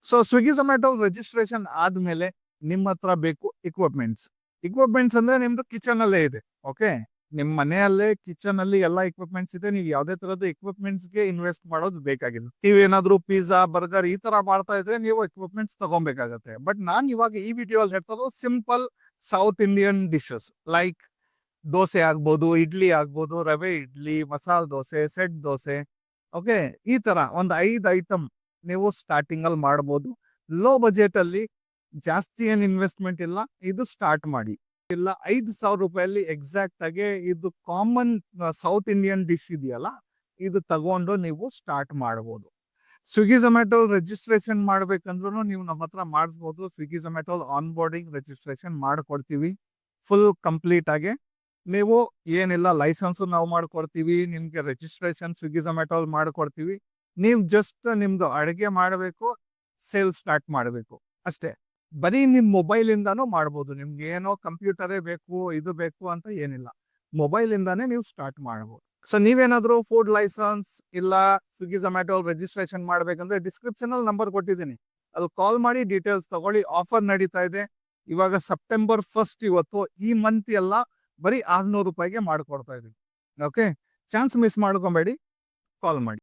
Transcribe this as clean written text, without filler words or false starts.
So Swiggy Zomato registration ಆದ್ಮೇಲೆ ನಿಮ್ಮ ಹತ್ರ ಬೇಕು ಇಕ್ವಿಪ್ಮೆಂಟ್ಸ್ ಅಂದ್ರೆ ನಿಮ್ದು ಕಿಚನ್ ಅಲ್ಲೇ ಇದೆ. ಓಕೆ, ನಿಮ್ ಮನೆಯಲ್ಲೇ ಕಿಚನ್ ಅಲ್ಲಿ ಎಲ್ಲಾ ಇಕ್ವಿಪ್ಮೆಂಟ್ಸ್ ಇದೆ. ನೀವು ಯಾವ್ದೇ ತರದ್ದು ಇಕ್ವಿಪ್ಮೆಂಟ್ಸ್ ಗೆ ಇನ್ವೆಸ್ಟ್ ಮಾಡೋದು ಬೇಕಾಗಿಲ್ಲ. ನೀವೇನಾದ್ರೂ ಪಿಜ್ಜಾ ಬರ್ಗರ್ ಈ ತರ ಮಾಡ್ತಾ ಇದ್ರೆ ನೀವು ಇಕ್ವಿಪ್ಮೆಂಟ್ಸ್ ತಗೊಬೇಕಾಗತ್ತೆ. ಬಟ್ ನಾನ್ ಇವಾಗ ಈ ವಿಡಿಯೋ ಅಲ್ಲಿ ಹೇಳ್ತಾ ಇರೋದು simple south Indian dishes like dosa ಆಗ್ಬೋದು, ಇಡ್ಲಿ ಆಗ್ಬೋದು, ರವೆ ಇಡ್ಲಿ, ಮಸಾಲ ದೋಸೆ, ಸೆಟ್ ದೋಸೆ. ಓಕೆ, ಈ ತರ ಒಂದು 5 ಐಟಮ್ ನೀವು ಸ್ಟಾರ್ಟಿಂಗ್ ಅಲ್ಲಿ ಮಾಡ್ಬೋದು. ಲೋ ಬಜೆಟ್ ಅಲ್ಲಿ ಜಾಸ್ತಿ ಏನ್ ಇನ್ವೆಸ್ಟ್ಮೆಂಟ್ ಇಲ್ಲ, ಇದು ಸ್ಟಾರ್ಟ್ ಮಾಡಿ. ಇಲ್ಲ 5,000 ರೂಪಾಯಲ್ಲಿ ಎಕ್ಸಾಕ್ಟ್ ಆಗಿ ಇದು ಕಾಮನ್ ಸೌತ್ ಇಂಡಿಯನ್ ಡಿಶ್ ಇದೆಯಲ್ಲ, ಇದು ತಗೊಂಡು ನೀವು ಸ್ಟಾರ್ಟ್ ಮಾಡಬಹುದು. ಸ್ವಿಗ್ಗಿ ಝೊಮ್ಯಾಟೊ ರಿಜಿಸ್ಟ್ರೇಷನ್ ಮಾಡ್ಬೇಕಂದ್ರೂ ನೀವು ನಮ್ಮ ಹತ್ರ ಮಾಡಿಸ್ಬೋದು. Swiggy Zomato on boarding registration ಮಾಡ್ಕೊಡ್ತೀವಿ ಫುಲ್ ಕಂಪ್ಲೀಟ್ ಆಗಿ. ನೀವು ಏನಿಲ್ಲ, ಲೈಸೆನ್ಸ್ ನಾವು ಮಾಡ್ಕೊಡ್ತೀವಿ, ನಿಮ್ಗೆ ರಿಜಿಸ್ಟ್ರೇಷನ್ ಸ್ವಿಗ್ಗಿ ಝೊಮ್ಯಾಟೊ ಮಾಡ್ಕೊಡ್ತೀವಿ. ನೀವು ಜಸ್ಟ್ ನಿಮ್ದು ಅಡುಗೆ ಮಾಡಬೇಕು, ಸೇಲ್ ಸ್ಟಾರ್ಟ್ ಮಾಡಬೇಕು ಅಷ್ಟೇ. ಬರೀ ನಿಮ್ ಮೊಬೈಲ್ ಇಂದಾನು ಮಾಡ್ಬೋದು. ನಿಮ್ಗೆ ಏನೋ ಕಂಪ್ಯೂಟರೇ ಬೇಕು, ಇದು ಬೇಕು ಅಂತ ಏನಿಲ್ಲ, ಮೊಬೈಲ್ ಇಂದಾನೇ ನೀವು ಸ್ಟಾರ್ಟ್ ಮಾಡಬಹುದು. ಸೊ ನೀವೇನಾದ್ರೂ ಫುಡ್ ಲೈಸೆನ್ಸ್ ಇಲ್ಲ ಸ್ವಿಗ್ಗಿ ಝೊಮ್ಯಾಟೊ ರಿಜಿಸ್ಟ್ರೇಷನ್ ಮಾಡ್ಬೇಕಂದ್ರೆ ಡಿಸ್ಕ್ರಿಪ್ಷನ್ ಅಲ್ಲಿ ನಂಬರ್ ಕೊಟ್ಟಿದ್ದೀನಿ, ಅದು ಕಾಲ್ ಮಾಡಿ ಡೀಟೇಲ್ಸ್ ತಗೊಳ್ಳಿ. ಆಫರ್ ನಡೀತಾ ಇದೆ ಇವಾಗ ಸೆಪ್ಟೆಂಬರ್ 1 ಇವತ್ತು. ಈ ಮಂತ್ ಎಲ್ಲ ಬರೀ 600 ರೂಪಾಯಿಗೆ ಮಾಡ್ಕೊಡ್ತಾ ಇದೀವಿ. ಓಕೆ, ಚಾನ್ಸ್ ಮಿಸ್ ಮಾಡ್ಕೊಬೇಡಿ, ಕಾಲ್ ಮಾಡಿ.